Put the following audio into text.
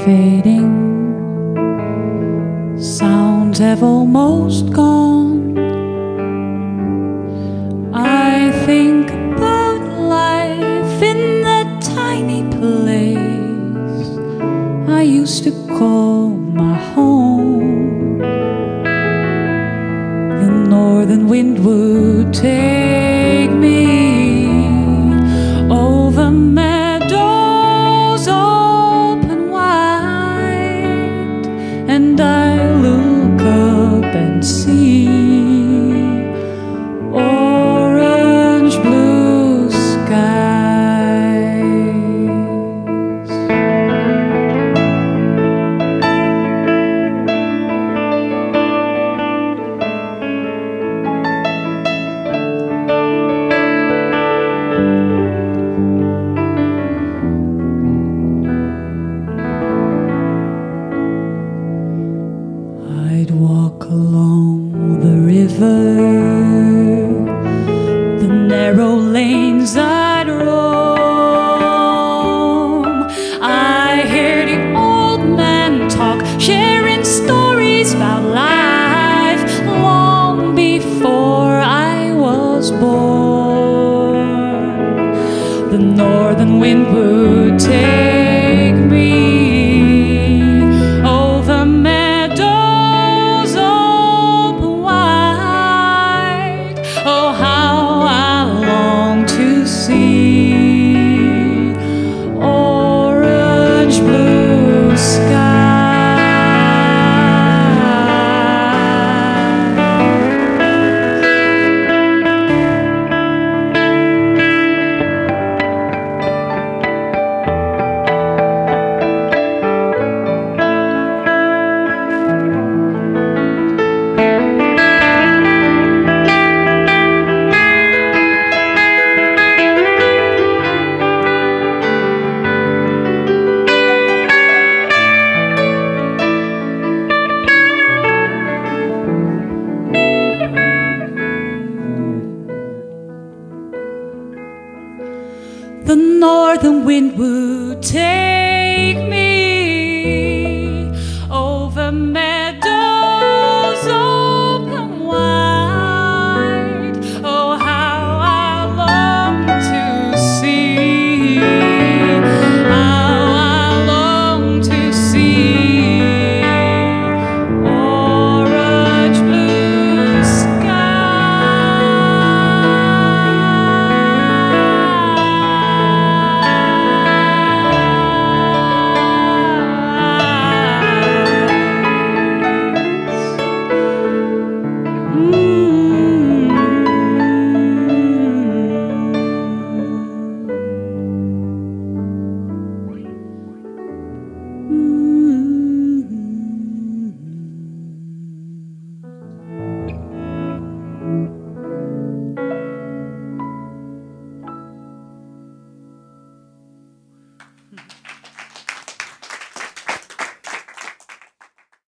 fading, sounds have almost gone. I think about life in that tiny place I used to call my home. The northern wind would take me over meadows open wide, and I look up and see orange blue skies. I'd walk along the river, the narrow lanes I'd roam. I hear the old man talk, sharing stories about life long before I was born. The northern wind would take me over meadows open wide. Oh, how I long to see orange blue skies. The northern wind would take me